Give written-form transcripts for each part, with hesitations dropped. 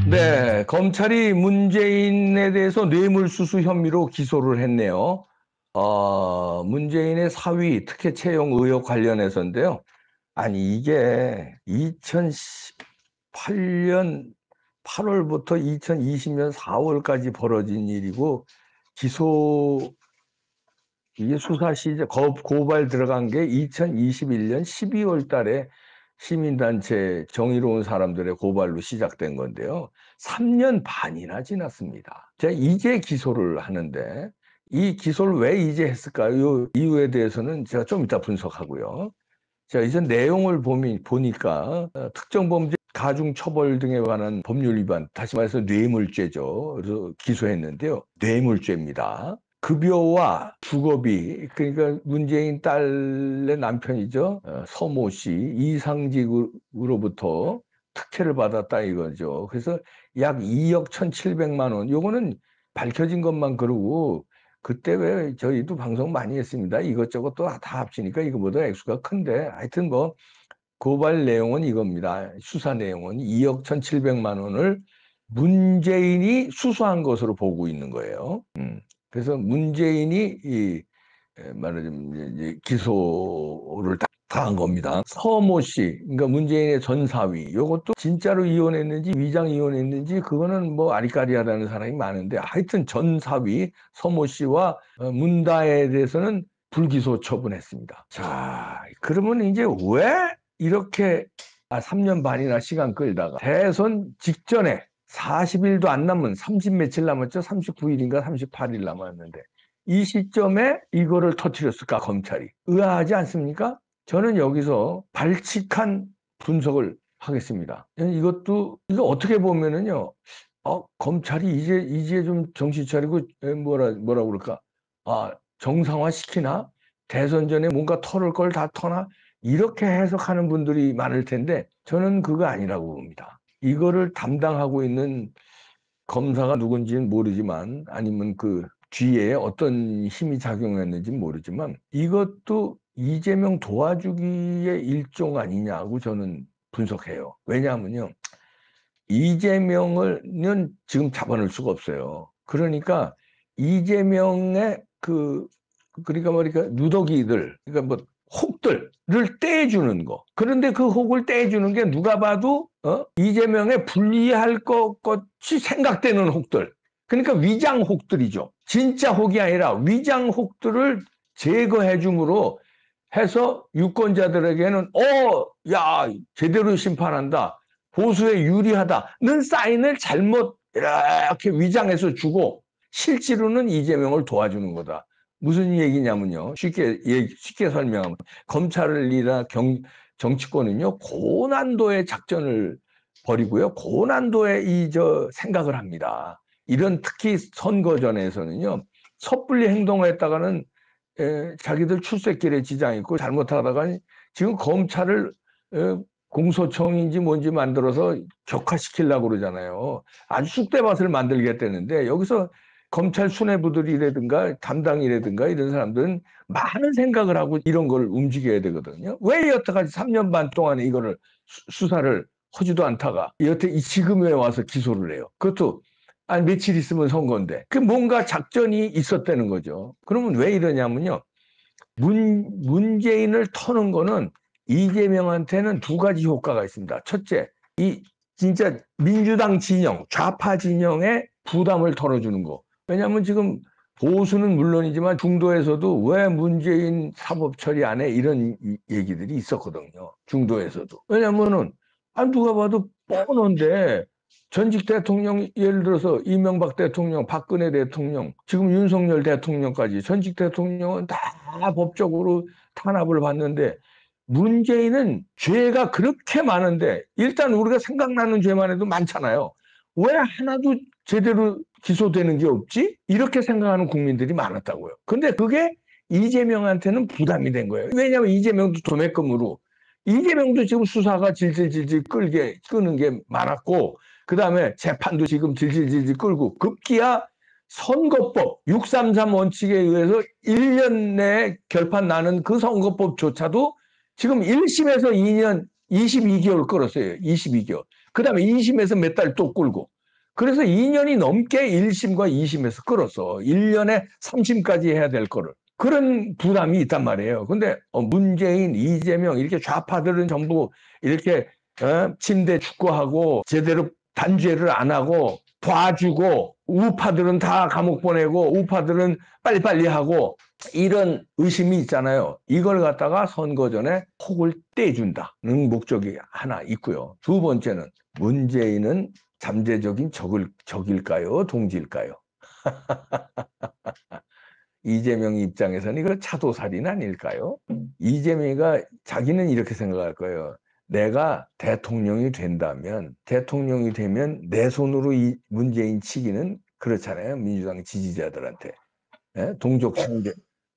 네, 검찰이 문재인에 대해서 뇌물수수 혐의로 기소를 했네요. 문재인의 사위 특혜 채용 의혹 관련해서인데요. 아니, 이게 2018년 8월부터 2020년 4월까지 벌어진 일이고, 기소, 이게 수사 시작, 고발 들어간 게 2021년 12월 달에 시민단체 정의로운 사람들의 고발로 시작된 건데요. 3년 반이나 지났습니다. 제가 이제 기소를 하는데, 이 기소를 왜 이제 했을까요? 이 이유에 대해서는 제가 좀 이따 분석하고요. 자, 이제 내용을 보니까 특정범죄 가중처벌 등에 관한 법률 위반, 다시 말해서 뇌물죄죠. 그래서 기소했는데요. 뇌물죄입니다. 급여와 주거비, 그러니까 문재인 딸의 남편이죠. 서모 씨, 이상직으로부터 특혜를 받았다 이거죠. 그래서 약 2억 1,700만 원. 요거는 밝혀진 것만 그러고, 그때 왜 저희도 방송 많이 했습니다. 이것저것 또 다 합치니까 이거보다 액수가 큰데, 하여튼 뭐 고발 내용은 이겁니다. 수사 내용은 2억 1,700만 원을 문재인이 수수한 것으로 보고 있는 거예요. 그래서 문재인이 말하자면 이제 기소를 당한 겁니다. 서모 씨, 그러니까 문재인의 전 사위, 요것도 진짜로 이혼했는지 위장 이혼했는지 그거는 뭐 아리까리하다는 사람이 많은데, 하여튼 전 사위 서모 씨와 문다에 대해서는 불기소 처분했습니다. 자, 그러면 이제 왜 이렇게 3년 반이나 시간 끌다가 대선 직전에 40일도 안 남은 30 며칠 남았죠. 39일인가 38일 남았는데 이 시점에 이거를 터뜨렸을까, 검찰이? 의아하지 않습니까? 저는 여기서 발칙한 분석을 하겠습니다. 이거 어떻게 보면은요, 검찰이 이제 좀 정신 차리고, 뭐라 그럴까? 정상화 시키나? 대선 전에 뭔가 털을 걸 다 터나? 이렇게 해석하는 분들이 많을 텐데, 저는 그거 아니라고 봅니다. 이거를 담당하고 있는 검사가 누군지는 모르지만, 아니면 그 뒤에 어떤 힘이 작용했는지는 모르지만, 이것도 이재명 도와주기의 일종 아니냐고 저는 분석해요. 왜냐하면요, 이재명은 지금 잡아낼 수가 없어요. 그러니까 이재명의 그러니까 누더기들, 그러니까 뭐 혹들을 떼주는 거. 그런데 그 혹을 떼주는 게 누가 봐도 이재명에 불리할 것 같이 생각되는 혹들. 그러니까 위장 혹들이죠. 진짜 혹이 아니라 위장 혹들을 제거해 줌으로 해서 유권자들에게는 야, 제대로 심판한다, 보수에 유리하다는 사인을 잘못 이렇게 위장해서 주고, 실제로는 이재명을 도와주는 거다. 무슨 얘기냐면요, 쉽게 설명하면 검찰이나 정치권은요, 고난도의 작전을 벌이고요, 고난도의 생각을 합니다. 이런 특히 선거전에서는요, 섣불리 행동을 했다가는 자기들 출세길에 지장이 있고, 잘못하다가 지금 검찰을 공소청인지 뭔지 만들어서 격화시키려고 그러잖아요. 아주 쑥대밭을 만들겠다는데, 여기서 검찰 수뇌부들이라든가 담당이라든가 이런 사람들은 많은 생각을 하고 이런 걸 움직여야 되거든요. 왜 여태까지 3년 반 동안에 이거를 수사를 하지도 않다가 여태 지금에 와서 기소를 해요. 그것도 며칠 있으면 선거인데, 그 뭔가 작전이 있었다는 거죠. 그러면 왜 이러냐면요, 문재인을 터는 거는 이재명한테는 두 가지 효과가 있습니다. 첫째, 진짜 민주당 진영, 좌파 진영의 부담을 덜어주는 거. 왜냐하면 지금 보수는 물론이지만 중도에서도 왜 문재인 사법 처리 안 해? 이런 얘기들이 있었거든요. 중도에서도. 왜냐하면은 누가 봐도 뻔한데, 전직 대통령, 예를 들어서 이명박 대통령, 박근혜 대통령, 지금 윤석열 대통령까지 전직 대통령은 다 법적으로 탄압을 받는데, 문재인은 죄가 그렇게 많은데, 일단 우리가 생각나는 죄만 해도 많잖아요. 왜 하나도 제대로 기소되는 게 없지? 이렇게 생각하는 국민들이 많았다고요. 근데 그게 이재명한테는 부담이 된 거예요. 왜냐하면 이재명도 도매금으로, 이재명도 지금 수사가 질질질질 끄는 게 많았고, 그 다음에 재판도 지금 질질질질 끌고, 급기야 선거법 633 원칙에 의해서 1년 내에 결판 나는 그 선거법조차도 지금 1심에서 2년 22개월 끌었어요. 22개월. 그 다음에 2심에서 몇 달 또 끌고. 그래서 2년이 넘게 1심과 2심에서 끌었어. 1년에 3심까지 해야 될 거를. 그런 부담이 있단 말이에요. 근데 문재인, 이재명 이렇게 좌파들은 전부 이렇게 침대 축구하고 제대로 단죄를 안 하고 봐주고 우파들은 다 감옥 보내고 우파들은 빨리빨리 하고 이런 의심이 있잖아요. 이걸 갖다가 선거 전에 혹을 떼준다는 목적이 하나 있고요. 두 번째는 문재인은 잠재적인 적일까요? 동지일까요? 이재명 입장에서는 이거 차도살인 아닐까요? 이재명이가 자기는 이렇게 생각할 거예요. 내가 대통령이 되면 내 손으로 이 문재인 치기는 그렇잖아요. 민주당 지지자들한테. 예?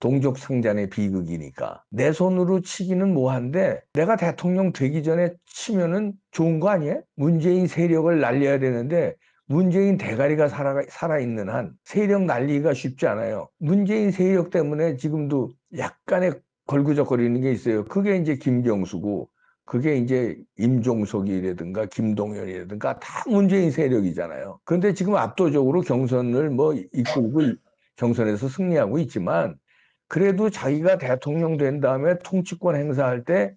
동족상잔의 비극이니까. 내 손으로 치기는 뭐한데 내가 대통령 되기 전에 치면은 좋은 거 아니에요? 문재인 세력을 날려야 되는데 문재인 대가리가 살아있는 한 세력 날리기가 쉽지 않아요. 문재인 세력 때문에 지금도 약간의 걸구적거리는 게 있어요. 그게 이제 김경수고 그게 이제 임종석이라든가 김동연이라든가 다 문재인 세력이잖아요. 그런데 지금 압도적으로 경선을 뭐 이끌고 경선에서 승리하고 있지만 그래도 자기가 대통령 된 다음에 통치권 행사할 때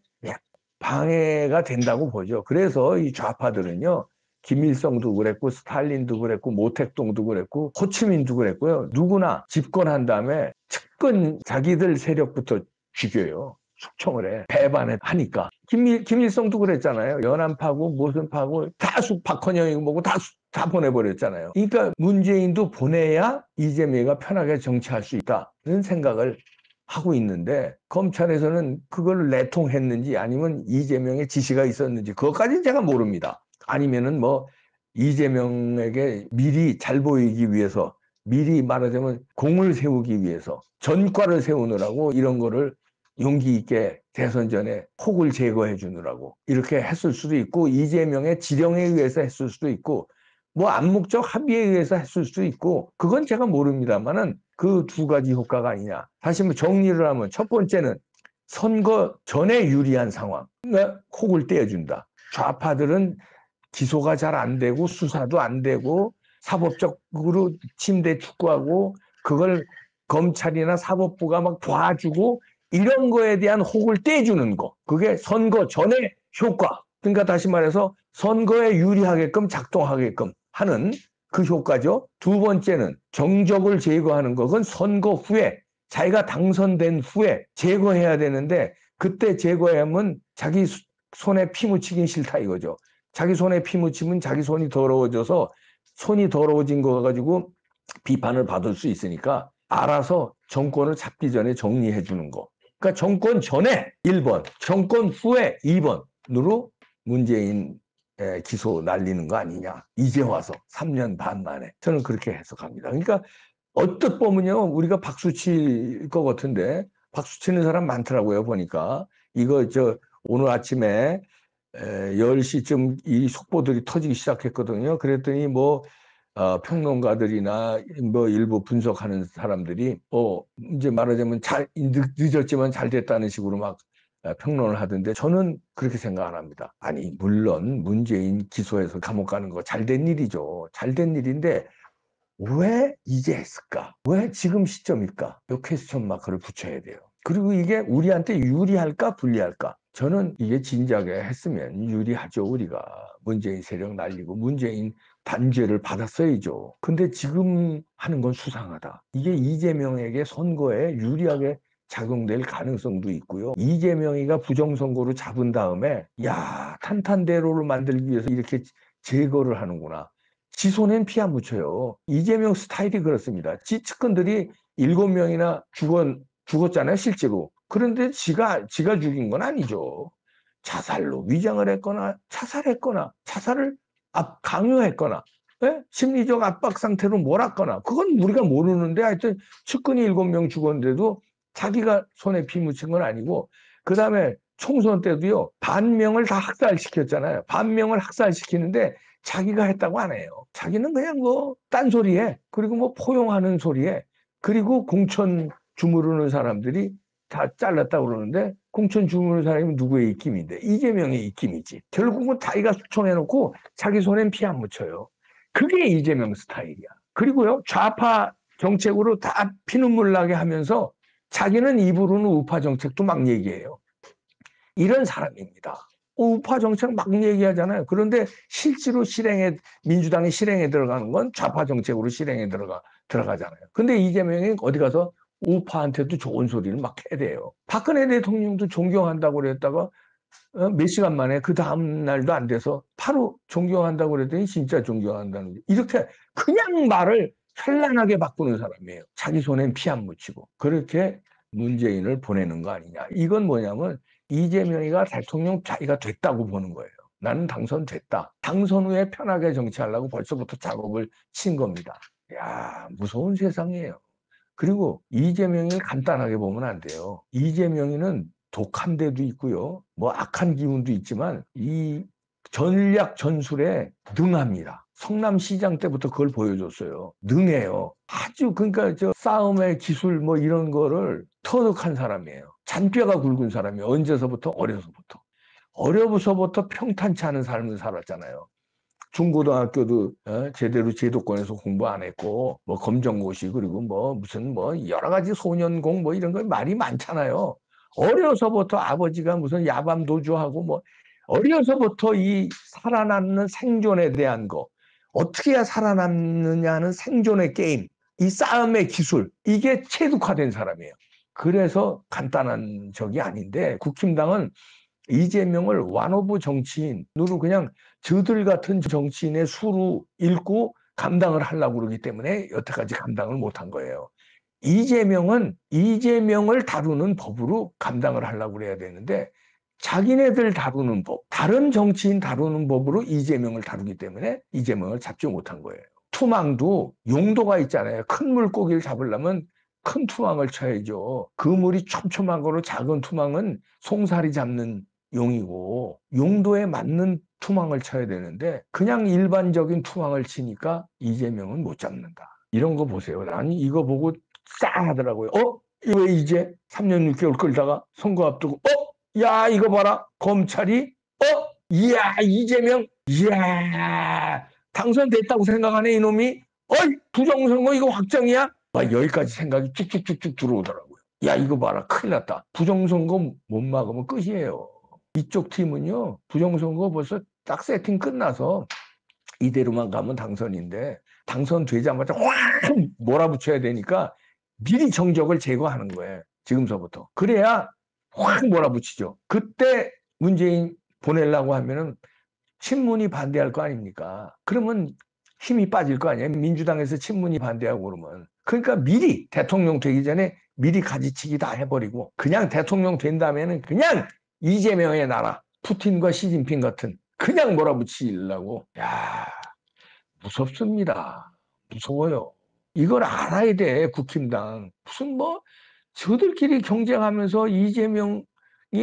방해가 된다고 보죠. 그래서 이 좌파들은요. 김일성도 그랬고 스탈린도 그랬고 모택동도 그랬고 호치민도 그랬고요. 누구나 집권한 다음에 측근 자기들 세력부터 죽여요. 숙청을 해. 배반을 하니까. 김일성도 그랬잖아요. 연안파고 무슨 파고 다 박헌영이고 뭐고 다 보내버렸잖아요. 그러니까 문재인도 보내야 이재명이가 편하게 정치할 수 있다는 생각을 하고 있는데 검찰에서는 그걸 내통했는지 아니면 이재명의 지시가 있었는지 그것까지는 제가 모릅니다. 아니면은 뭐 이재명에게 미리 잘 보이기 위해서 미리 말하자면 공을 세우기 위해서 전과를 세우느라고 이런 거를 용기 있게 대선 전에 혹을 제거해 주느라고 이렇게 했을 수도 있고 이재명의 지령에 의해서 했을 수도 있고 뭐 암묵적 합의에 의해서 했을 수도 있고 그건 제가 모릅니다만은 그 두 가지 효과가 아니냐. 다시 한번 정리를 하면 첫 번째는 선거 전에 유리한 상황. 혹을 떼어준다. 좌파들은 기소가 잘 안 되고 수사도 안 되고 사법적으로 침대 축구하고 그걸 검찰이나 사법부가 막 봐주고 이런 거에 대한 혹을 떼주는 거. 그게 선거 전의 효과. 그러니까 다시 말해서 선거에 유리하게끔 작동하게끔 하는 그 효과죠. 두 번째는 정적을 제거하는 거. 그건 선거 후에 자기가 당선된 후에 제거해야 되는데 그때 제거하면 자기 손에 피 묻히긴 싫다 이거죠. 자기 손에 피 묻히면 자기 손이 더러워져서 손이 더러워진 거 가지고 비판을 받을 수 있으니까 알아서 정권을 잡기 전에 정리해 주는 거. 그러니까 정권 전에 1번, 정권 후에 2번으로 문재인 기소 날리는 거 아니냐. 이제 와서 3년 반 만에. 저는 그렇게 해석합니다. 그러니까 어떻게 보면요. 우리가 박수 칠 것 같은데 박수 치는 사람 많더라고요. 보니까. 이거 오늘 아침에 10시쯤 이 속보들이 터지기 시작했거든요. 그랬더니 뭐 평론가들이나 뭐 일부 분석하는 사람들이 이제 말하자면 늦었지만 잘 됐다는 식으로 막 평론을 하던데 저는 그렇게 생각 안 합니다. 아니 물론 문재인 기소해서 감옥 가는 거 잘 된 일이죠. 잘 된 일인데 왜 이제 했을까? 왜 지금 시점일까? 이 퀘스천 마크를 붙여야 돼요. 그리고 이게 우리한테 유리할까 불리할까? 저는 이게 진작에 했으면 유리하죠. 우리가 문재인 세력 날리고 문재인 단죄를 받았어야죠. 근데 지금 하는 건 수상하다. 이게 이재명에게 선거에 유리하게 작용될 가능성도 있고요. 이재명이가 부정선거로 잡은 다음에 탄탄대로를 만들기 위해서 이렇게 제거를 하는구나. 지 손엔 피 안 묻혀요. 이재명 스타일이 그렇습니다. 지 측근들이 7명이나 죽었잖아요, 실제로. 그런데 지가 죽인 건 아니죠. 자살로 위장을 했거나 자살했거나 자살을 강요했거나 심리적 압박 상태로 몰았거나 그건 우리가 모르는데 하여튼 측근이 7명 죽었는데도 자기가 손에 피 묻힌 건 아니고 그다음에 총선 때도요. 반명을 다 학살시켰잖아요. 반명을 학살시키는데 자기가 했다고 안 해요. 자기는 그냥 뭐 딴소리에 그리고 뭐 포용하는 소리에 그리고 공천 주무르는 사람들이 다 잘랐다고 그러는데 공천 주무르는 사람이 누구의 입김인데 이재명의 입김이지. 결국은 자기가 숙청해놓고 자기 손엔 피 안 묻혀요. 그게 이재명 스타일이야. 그리고요, 좌파 정책으로 다 피눈물 나게 하면서 자기는 입으로는 우파 정책도 막 얘기해요. 이런 사람입니다. 우파 정책 막 얘기하잖아요. 그런데 실제로 민주당이 실행에 들어가는 건 좌파 정책으로 실행에 들어가잖아요. 근데 이재명이 어디 가서 우파한테도 좋은 소리를 막 해대요. 박근혜 대통령도 존경한다고 그랬다가 몇 시간 만에 그 다음 날도 안 돼서 바로 존경한다고 그랬더니 진짜 존경한다는 거예요. 이렇게 그냥 말을 현란하게 바꾸는 사람이에요. 자기 손엔 피 안 묻히고. 그렇게 문재인을 보내는 거 아니냐. 이건 뭐냐면 이재명이가 대통령 자기가 됐다고 보는 거예요. 나는 당선됐다. 당선 후에 편하게 정치하려고 벌써부터 작업을 친 겁니다. 야, 무서운 세상이에요. 그리고 이재명이 간단하게 보면 안 돼요. 이재명이는 독한 데도 있고요. 뭐 악한 기운도 있지만 이 전략 전술에 능합니다. 성남시장 때부터 그걸 보여줬어요. 능해요. 아주 그러니까 저 싸움의 기술 뭐 이런 거를 터득한 사람이에요. 잔뼈가 굵은 사람이에요. 언제서부터? 어려서부터 평탄치 않은 삶을 살았잖아요. 중고등학교도 제대로 제도권에서 공부 안 했고 뭐 검정고시 그리고 뭐 무슨 뭐 여러 가지 소년공 뭐 이런 거 말이 많잖아요. 어려서부터 아버지가 무슨 야밤 도주하고 뭐 어려서부터 이 살아남는 생존에 대한 거 어떻게 해야 살아남느냐 하는 생존의 게임 이 싸움의 기술 이게 체득화된 사람이에요. 그래서 간단한 적이 아닌데 국힘당은 이재명을 완오브 정치인으로 그냥 저들 같은 정치인의 수로 읽고 감당을 하려고 그러기 때문에 여태까지 감당을 못한 거예요. 이재명을 다루는 법으로 감당을 하려고 그래야 되는데 자기네들 다루는 법, 다른 정치인 다루는 법으로 이재명을 다루기 때문에 이재명을 잡지 못한 거예요. 투망도 용도가 있잖아요. 큰 물고기를 잡으려면 큰 투망을 쳐야죠. 그물이 촘촘한 거로 작은 투망은 송사리 잡는 용이고 용도에 맞는 투망을 쳐야 되는데 그냥 일반적인 투망을 치니까 이재명은 못 잡는다. 이런 거 보세요. 나는 이거 보고 싸하더라고요. 이거 왜 이제 3년 6개월 끌다가 선거 앞두고 야 이거 봐라 검찰이 이야 이재명 이야 당선됐다고 생각하네 이놈이 부정선거 이거 확정이야? 여기까지 생각이 쭉쭉쭉쭉 들어오더라고요. 야 이거 봐라 큰일 났다. 부정선거 못 막으면 끝이에요. 이쪽 팀은요 부정선거 벌써 딱 세팅 끝나서 이대로만 가면 당선인데 당선되자마자 확 몰아붙여야 되니까 미리 정적을 제거하는 거예요. 지금서부터. 그래야 확 몰아붙이죠. 그때 문재인 보내려고 하면은 친문이 반대할 거 아닙니까? 그러면 힘이 빠질 거 아니에요. 민주당에서 친문이 반대하고 그러면. 그러니까 미리 대통령 되기 전에 미리 가지치기 다 해버리고 그냥 대통령 된 다음에는 그냥 이재명의 나라 푸틴과 시진핑 같은 그냥 몰아붙이려고. 야 무섭습니다. 무서워요. 이걸 알아야 돼 국힘당. 무슨 뭐 저들끼리 경쟁하면서 이재명이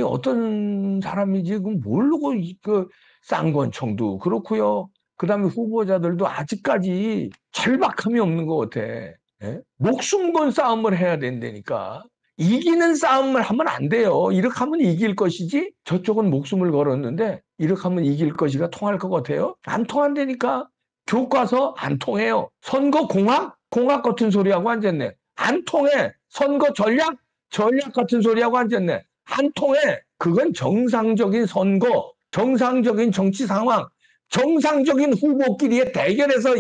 어떤 사람인지 그 모르고 그 쌍권총도 그렇고요. 그다음에 후보자들도 아직까지 절박함이 없는 것 같아. 예? 목숨 건 싸움을 해야 된다니까. 이기는 싸움을 하면 안 돼요. 이렇게 하면 이길 것이지 저쪽은 목숨을 걸었는데 이렇게 하면 이길 것이가 통할 것 같아요? 안 통한다니까. 교과서 안 통해요. 선거 공학 같은 소리하고 앉았네. 안 통해. 선거 전략 같은 소리하고 앉았네. 안 통해. 그건 정상적인 선거, 정상적인 정치 상황, 정상적인 후보끼리의 대결에서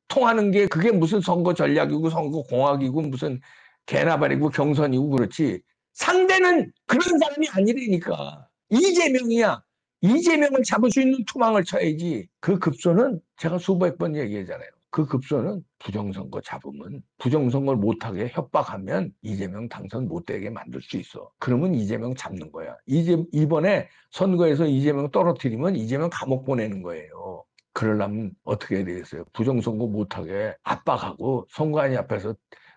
통하는 게 그게 무슨 선거 전략이고 선거 공학이고 무슨 개나발이고 경선이고 그렇지. 상대는 그런 사람이 아니라니까. 이재명이야. 이재명을 잡을 수 있는 투망을 쳐야지. 그 급소는 제가 수백 번 얘기하잖아요. 그 급소는 부정선거 잡으면 부정선거를 못하게 협박하면 이재명 당선 못되게 만들 수 있어. 그러면 이재명 잡는 거야. 이번에 선거에서 이재명 떨어뜨리면 이재명 감옥 보내는 거예요. 그러려면 어떻게 해야 되겠어요? 부정선거 못하게 압박하고 선관위 앞에서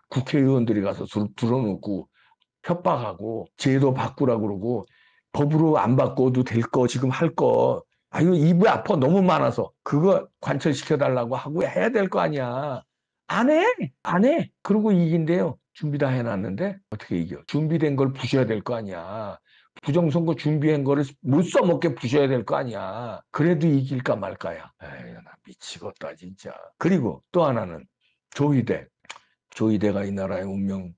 국회의원들이 가서 들어놓고 협박하고 제도 바꾸라고 그러고 법으로 안 바꿔도 될 거 지금 할 거 이거 입이 아파 너무 많아서 그거 관철시켜달라고 하고 해야 될 거 아니야. 안 해. 안 해. 그러고 이긴대요. 준비 다 해놨는데 어떻게 이겨. 준비된 걸 부셔야 될 거 아니야. 부정선거 준비한 거를 못 써먹게 부셔야 될 거 아니야. 그래도 이길까 말까야. 에이, 나 미치겠다, 진짜. 그리고 또 하나는 조희대. 조희대가 이 나라의 운명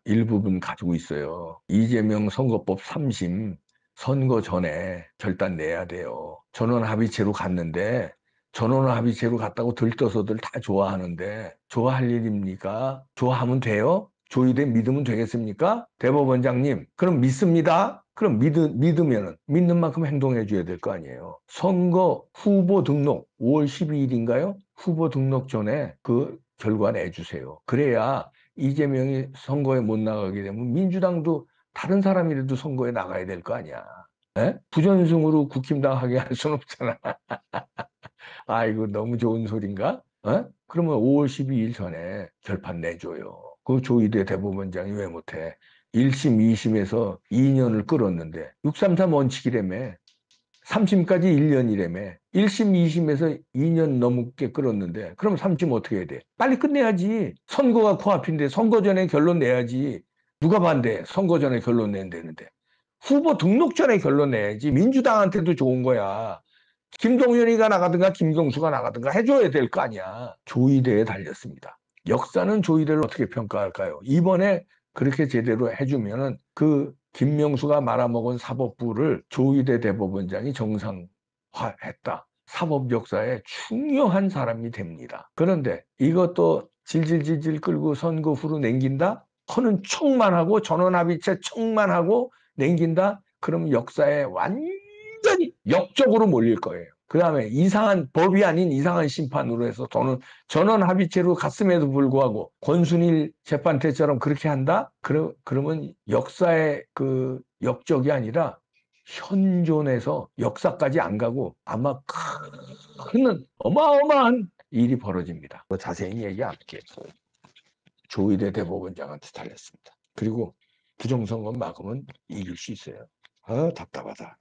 일부분 가지고 있어요. 이재명 선거법 3심 선거 전에 결단 내야 돼요. 전원합의체로 갔는데 전원합의체로 갔다고 들떠서들 다 좋아하는데 좋아할 일입니까? 좋아하면 돼요? 조희대 믿으면 되겠습니까? 대법원장님, 그럼 믿습니다. 그럼 믿으면은 믿는 만큼 행동해 줘야 될 거 아니에요. 선거 후보 등록 5월 12일인가요? 후보 등록 전에 그 결과 내주세요. 그래야 이재명이 선거에 못 나가게 되면 민주당도 다른 사람이라도 선거에 나가야 될 거 아니야. 에? 부전승으로 국힘당하게 할 순 없잖아. 아, 이거 너무 좋은 소린가? 어? 그러면 5월 12일 전에 결판 내줘요. 그 조희대 대법원장이 왜 못해? 1심, 2심에서 2년을 끌었는데 633 원칙이라며. 3심까지 1년이라며. 1심, 2심에서 2년 넘게 끌었는데 그럼 3심 어떻게 해야 돼? 빨리 끝내야지. 선거가 코앞인데 선거 전에 결론 내야지. 누가 반대? 선거 전에 결론 낸다는데. 후보 등록 전에 결론 내야지. 민주당한테도 좋은 거야. 김동연이가 나가든가 김경수가 나가든가 해줘야 될 거 아니야. 조희대에 달렸습니다. 역사는 조희대를 어떻게 평가할까요? 이번에 그렇게 제대로 해주면은 그 김명수가 말아먹은 사법부를 조희대 대법원장이 정상화했다. 사법 역사에 중요한 사람이 됩니다. 그런데 이것도 질질질질 끌고 선거 후로 남긴다? 허는 척만 하고 전원합의체 척만 하고 남긴다? 그럼 역사에 완전히 역적으로 몰릴 거예요. 그 다음에 이상한 법이 아닌 이상한 심판으로 해서 전원합의체로 갔음에도 불구하고 권순일 재판대처럼 그렇게 한다? 그러면 역사의 그 역적이 아니라 현존에서 역사까지 안 가고 아마 큰 어마어마한 일이 벌어집니다. 자세히 얘기 안 할게요. 조희대 대법원장한테 달렸습니다. 그리고 부정선거 막으면 이길 수 있어요. 아, 답답하다.